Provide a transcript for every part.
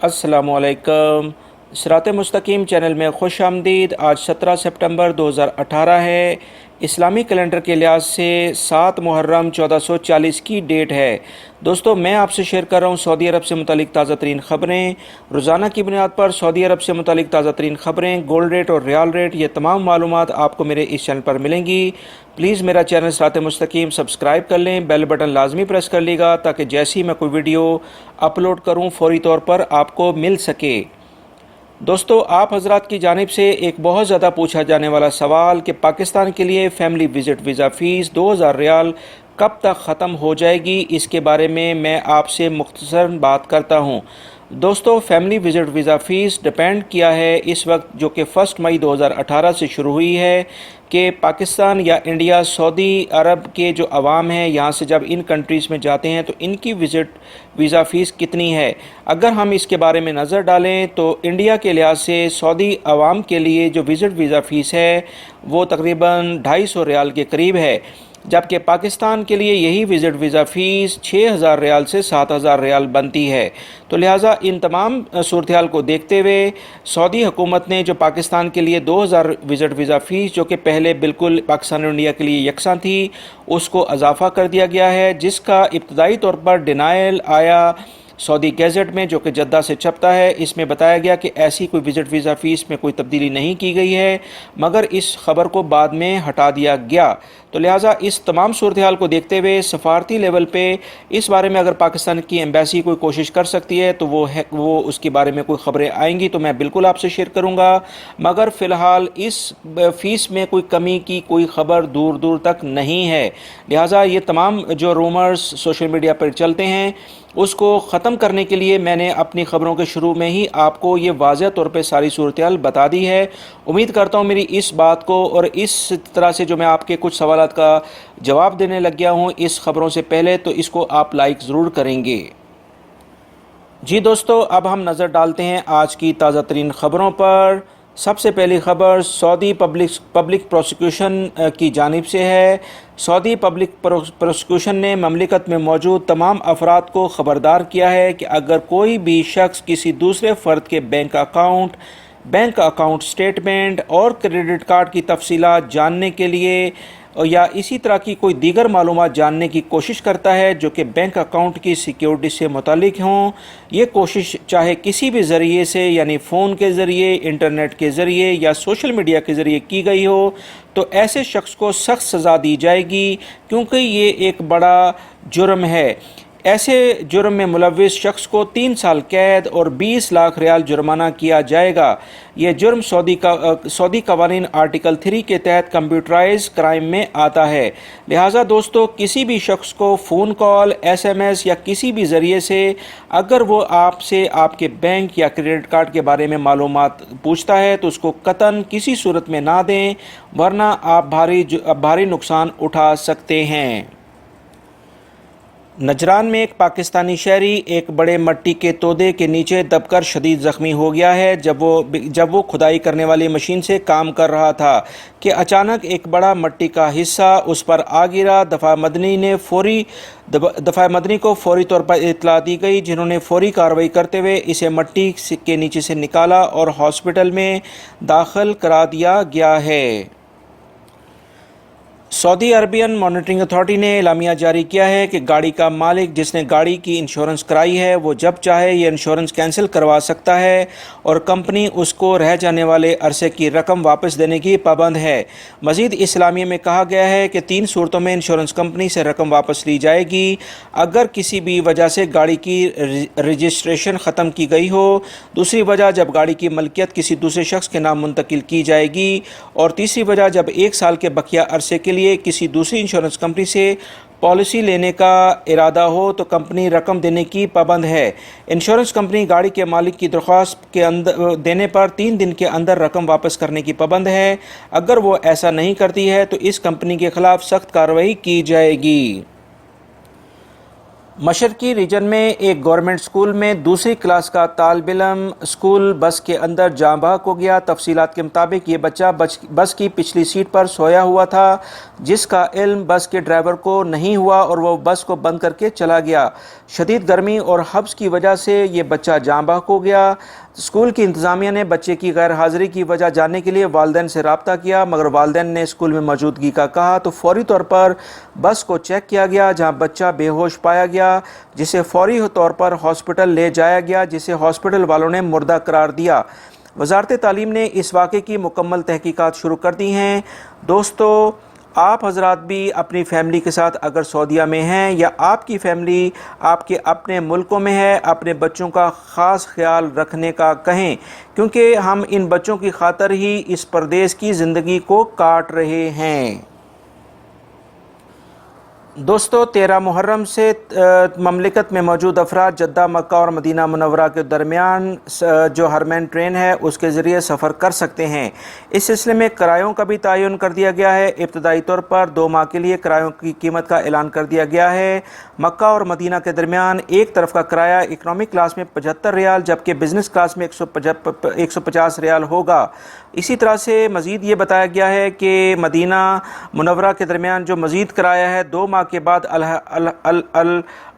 अस्सलामुअलैकुम। सिरात मुस्तकीम चैनल में खुश आमदीद। आज 17 सितंबर 2018 है। इस्लामी कैलेंडर के लिहाज से 7 मुहर्रम 1440 की डेट है। दोस्तों, मैं आपसे शेयर कर रहा हूँ सऊदी अरब से मुतालिक ताज़ा तरीन ख़बरें। रोज़ाना की बुनियाद पर सऊदी अरब से मुतालिक ताज़ा तरीन ख़बरें, गोल्ड रेट और रियाल रेट, ये तमाम मालूमात आपको मेरे इस चैनल पर मिलेंगी। प्लीज़ मेरा चैनल सिरात मुस्तकीम सब्सक्राइब कर लें, बेल बटन लाजमी प्रेस कर लीजिएगा ताकि जैसे ही मैं कोई वीडियो अपलोड करूँ फ़ौरी तौर पर आपको मिल सके। दोस्तों, आप हजरात की जानिब से एक बहुत ज़्यादा पूछा जाने वाला सवाल कि पाकिस्तान के लिए family visit visa fees 2000 riyal कब तक ख़त्म हो जाएगी, इसके बारे में मैं आपसे मुख्तसर बात करता हूँ। दोस्तों, family visit visa fees depend किया है इस वक्त, जो कि 1 मई 2018 से शुरू हुई है, कि पाकिस्तान या इंडिया सऊदी अरब के जो अवाम हैं यहाँ से जब इन कंट्रीज़ में जाते हैं तो इनकी विज़िट वीज़ा फ़ीस कितनी है। अगर हम इसके बारे में नज़र डालें तो इंडिया के लिहाज से सऊदी अवाम के लिए जो विज़िट वीज़ा फ़ीस है वो तकरीबन 250 रियाल के करीब है, जबकि पाकिस्तान के लिए यही विज़िट वीज़ा फ़ीस 6000 रियाल से 7000 रियाल बनती है। तो लिहाजा इन तमाम सूरत हाल को देखते हुए सऊदी हुकूमत ने जो पाकिस्तान के लिए 2000 विज़िट वीज़ा फ़ीस, जो कि पहले बिल्कुल पाकिस्तान और इंडिया के लिए यकसां थी, उसको इजाफ़ा कर दिया गया है, जिसका इब्तदाई तौर पर डिनायल आया सऊदी गैजेट में, जो कि जद्दा से छपता है। इसमें बताया गया कि ऐसी कोई विज़िट वीज़ा फ़ीस में कोई तब्दीली नहीं की गई है, मगर इस खबर को बाद में हटा दिया गया। तो लिहाजा इस तमाम सूरत हाल को देखते हुए सफारती लेवल पे इस बारे में अगर पाकिस्तान की एम्बेसी कोई कोशिश कर सकती है तो वो उसके बारे में कोई ख़बरें आएंगी तो मैं बिल्कुल आपसे शेयर करूँगा, मगर फ़िलहाल इस फ़ीस में कोई कमी की कोई ख़बर दूर दूर तक नहीं है। लिहाजा ये तमाम जो रूमर्स सोशल मीडिया पर चलते हैं उसको ख़त्म करने के लिए मैंने अपनी ख़बरों के शुरू में ही आपको ये वाज़ह तौर पे सारी सूरत हाल बता दी है। उम्मीद करता हूँ मेरी इस बात को और इस तरह से जो मैं आपके कुछ सवालात का जवाब देने लग गया हूँ इस ख़बरों से पहले, तो इसको आप लाइक ज़रूर करेंगे। जी दोस्तों, अब हम नज़र डालते हैं आज की ताज़ा तरीन ख़बरों पर। सबसे पहली ख़बर सऊदी पब्लिक प्रोसिक्यूशन की जानिब से है। सऊदी पब्लिक प्रोसिक्यूशन ने ममलिकत में मौजूद तमाम अफराद को ख़बरदार किया है कि अगर कोई भी शख्स किसी दूसरे फ़र्द के बैंक अकाउंट स्टेटमेंट और क्रेडिट कार्ड की तफसीलात जानने के लिए या इसी तरह की कोई दीगर मालूमात जानने की कोशिश करता है जो कि बैंक अकाउंट की सिक्योरिटी से मुतालिक हों, ये कोशिश चाहे किसी भी ज़रिए से यानी फ़ोन के ज़रिए, इंटरनेट के ज़रिए या सोशल मीडिया के ज़रिए की गई हो, तो ऐसे शख्स को सख्त सज़ा दी जाएगी, क्योंकि ये एक बड़ा जुर्म है। ऐसे जुर्म में मुलव्विस शख्स को 3 साल कैद और 20 लाख रियाल जुर्माना किया जाएगा। यह जुर्म सऊदी कवानीन आर्टिकल 3 के तहत कंप्यूटराइज क्राइम में आता है। लिहाजा दोस्तों, किसी भी शख्स को फ़ोन कॉल, SMS या किसी भी ज़रिए से अगर वो आपसे आपके बैंक या क्रेडिट कार्ड के बारे में मालूमात पूछता है तो उसको कतन किसी सूरत में ना दें, वरना आप भारी नुकसान उठा सकते हैं। नजरान में एक पाकिस्तानी शहरी एक बड़े मट्टी के तोदे के नीचे दबकर शदीद ज़ख्मी हो गया है जब वो खुदाई करने वाली मशीन से काम कर रहा था कि अचानक एक बड़ा मट्टी का हिस्सा उस पर आ गिरा। दफ़ा मदनी को फौरी तौर पर इत्तला दी गई, जिन्होंने फौरी कार्रवाई करते हुए इसे मट्टी के नीचे से निकाला और हॉस्पिटल में दाखिल करा दिया गया है। सऊदी अरबियन मॉनिटरिंग अथॉरिटी ने एलामिया जारी किया है कि गाड़ी का मालिक जिसने गाड़ी की इंश्योरेंस कराई है वो जब चाहे ये इंश्योरेंस कैंसिल करवा सकता है और कंपनी उसको रह जाने वाले अरसे की रकम वापस देने की पाबंद है। मज़ीद इस एलामिया में कहा गया है कि 3 सूरतों में इंश्योरेंस कंपनी से रकम वापस ली जाएगी। अगर किसी भी वजह से गाड़ी की रजिस्ट्रेशन ख़त्म की गई हो, दूसरी वजह जब गाड़ी की मलकियत किसी दूसरे शख्स के नाम मुंतकिल की जाएगी, और तीसरी वजह जब 1 साल के बकिया अरसे के लिए किसी दूसरी इंश्योरेंस कंपनी से पॉलिसी लेने का इरादा हो तो कंपनी रकम देने की पाबंद है। इंश्योरेंस कंपनी गाड़ी के मालिक की दरख्वास्त के अंदर देने पर 3 दिन के अंदर रकम वापस करने की पाबंद है। अगर वो ऐसा नहीं करती है तो इस कंपनी के खिलाफ सख्त कार्रवाई की जाएगी। मशरकी रीजन में एक गवर्नमेंट स्कूल में दूसरी क्लास का तालिब इल्म स्कूल बस के अंदर जाँ बहक हो गया। तफसीलात के मुताबिक ये बच्चा बस की पिछली सीट पर सोया हुआ था, जिसका इल्म बस के ड्राइवर को नहीं हुआ और वो बस को बंद करके चला गया। शदीद गर्मी और हब्स की वजह से ये बच्चा जाँ बहक हो गया। स्कूल की इंतज़ामिया ने बच्चे की गैर हाज़िरी की वजह जानने के लिए वालिदैन से रब्ता किया, मगर वालिदैन ने स्कूल में मौजूदगी का कहा तो फौरी तौर पर बस को चेक किया गया, जहां बच्चा बेहोश पाया गया, जिसे फौरी तौर पर हॉस्पिटल ले जाया गया, जिसे हॉस्पिटल वालों ने मुर्दा करार दिया। वज़ारत तालीम ने इस वाक़े की मुकम्मल तहकीकात शुरू कर दी हैं। दोस्तों, आप हजरात भी अपनी फैमिली के साथ अगर सऊदीया में हैं या आपकी फैमिली आपके अपने मुल्कों में है, अपने बच्चों का ख़ास ख्याल रखने का कहें, क्योंकि हम इन बच्चों की खातिर ही इस परदेश की ज़िंदगी को काट रहे हैं। दोस्तों, 13 मुहर्रम से ममलिकत में मौजूद अफराद जद्दा, मक्का और मदीना मुनव्वरा के दरमियान जो हरमैन ट्रेन है उसके ज़रिए सफ़र कर सकते हैं। इस सिलसिले में किरायों का भी तयन कर दिया गया है। इब्तदाई तौर पर 2 माह के लिए किरायों की कीमत का ऐलान कर दिया गया है। मक्का और मदीना के दरमियान एक तरफ का किराया इकनॉमिक क्लास में 75 रियाल, जबकि बिज़नेस क्लास में 150 रियाल होगा। इसी तरह से मज़ीद ये बताया गया है कि मदीना मुनव्वरा के दरमियान जो मज़ीद किराया है, 2 माह के बाद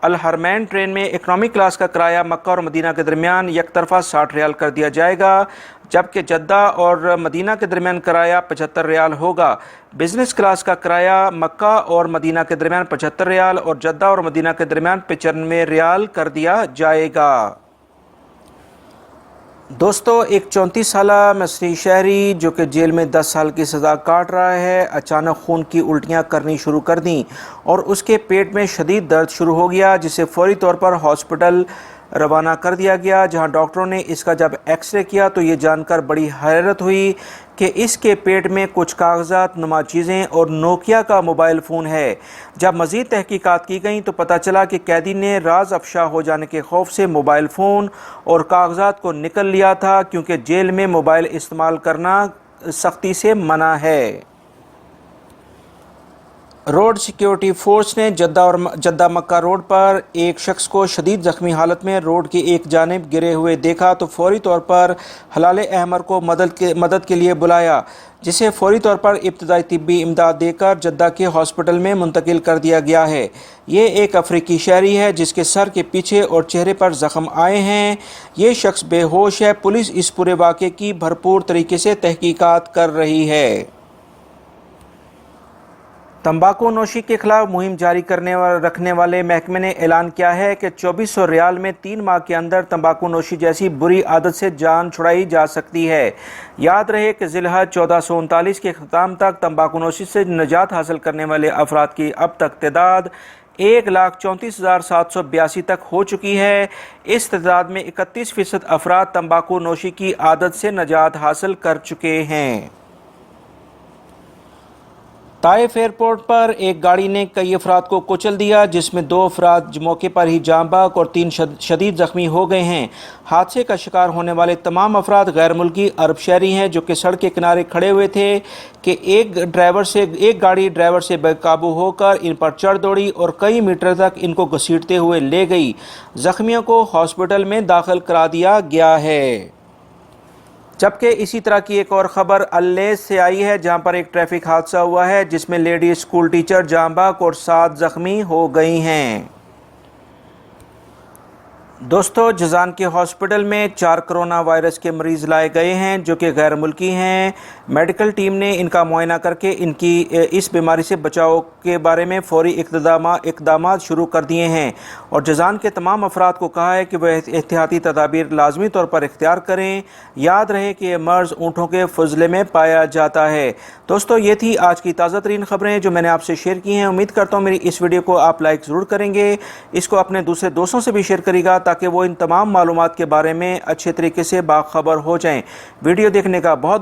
अल हरमैन ट्रेन में इकनॉमिक क्लास का किराया मक्का और मदीना के दरमियान एक तरफा 60 रियाल कर दिया जाएगा, जबकि जद्दा और मदीना के दरमियान किराया 75 रियाल होगा। बिज़नेस क्लास का किराया मक्का और मदीना के दरमियान 75 रियाल और जद्दा और मदीना के दरमियान 95 रियाल कर दिया जाएगा। दोस्तों, एक 34 साला मिस्री शहरी जो कि जेल में 10 साल की सज़ा काट रहा है, अचानक खून की उल्टियाँ करनी शुरू कर दी और उसके पेट में शदीद दर्द शुरू हो गया, जिसे फौरी तौर पर हॉस्पिटल रवाना कर दिया गया। जहां डॉक्टरों ने इसका जब एक्सरे किया तो ये जानकर बड़ी हैरत हुई कि इसके पेट में कुछ कागजात नुमा चीज़ें और नोकिया का मोबाइल फ़ोन है। जब मज़ीद तहकीकात की गई तो पता चला कि कैदी ने राज अफशा हो जाने के खौफ से मोबाइल फ़ोन और कागजात को निकल लिया था, क्योंकि जेल में मोबाइल इस्तेमाल करना सख्ती से मना है। रोड सिक्योरिटी फोर्स ने जद्दा मक्का रोड पर एक शख्स को शदीद ज़ख्मी हालत में रोड की एक जानिब गिरे हुए देखा तो फौरी तौर पर हलाल अहमर को मदद के लिए बुलाया, जिसे फौरी तौर पर इब्तदाई तिब्बी इमदाद देकर जद्दा के हॉस्पिटल में मुंतकिल कर दिया गया है। ये एक अफ्रीकी शहरी है जिसके सर के पीछे और चेहरे पर ज़ख्म आए हैं। ये शख्स बेहोश है। पुलिस इस पूरे वाक़े की भरपूर तरीके से तहकीकात कर रही है। तंबाकू नोशी के खिलाफ मुहिम जारी रखने वाले महकमे ने ऐलान किया है कि 2400 रियाल में 3 माह के अंदर तंबाकू नोशी जैसी बुरी आदत से जान छुड़ाई जा सकती है। याद रहे कि ज़िलहज 1439 के ख़त्म तक तंबाकू नोशी से निजात हासिल करने वाले अफराद की अब तक तादाद 1,34,782 तक हो चुकी है। इस तादाद में 31% अफराद तंबाकू नोशी की आदत से निजात हासिल कर चुके हैं। ताइफ एयरपोर्ट पर एक गाड़ी ने कई अफराद को कुचल दिया, जिसमें 2 अफराद मौके पर ही जाँ बहक और 3 शदीद ज़ख्मी हो गए हैं। हादसे का शिकार होने वाले तमाम अफराद गैर मुल्की अरब शहरी हैं, जो कि सड़क के किनारे खड़े हुए थे कि एक गाड़ी ड्राइवर से बेकाबू होकर इन पर चढ़ दौड़ी और कई मीटर तक इनको घसीटते हुए ले गई। ज़ख्मियों को हॉस्पिटल में दाखिल करा दिया गया है। जबकि इसी तरह की एक और ख़बर अल्लेस से आई है, जहां पर एक ट्रैफिक हादसा हुआ है जिसमें लेडी स्कूल टीचर जाँ बहक और 7 ज़ख्मी हो गई हैं। दोस्तों, जज़ान के हॉस्पिटल में 4 कोरोना वायरस के मरीज़ लाए गए हैं जो कि गैर मुल्की हैं। मेडिकल टीम ने इनका मुआयना करके इनकी इस बीमारी से बचाव के बारे में फौरी इक़दामात शुरू कर दिए हैं और जज़ान के तमाम अफराद को कहा है कि वह एहतियाती तदाबीर लाजमी तौर पर इख्तियार करें। याद रहे कि यह मर्ज़ ऊँटों के फजले में पाया जाता है। दोस्तों, ये थी आज की ताज़ा तरीन ख़बरें जो मैंने आपसे शेयर की हैं। उम्मीद करता हूँ मेरी इस वीडियो को आप लाइक ज़रूर करेंगे, इसको अपने दूसरे दोस्तों से भी शेयर करेगा ताकि वो इन तमाम मालूमात के बारे में अच्छे तरीके से बाखबर हो जाएं। वीडियो देखने का बहुत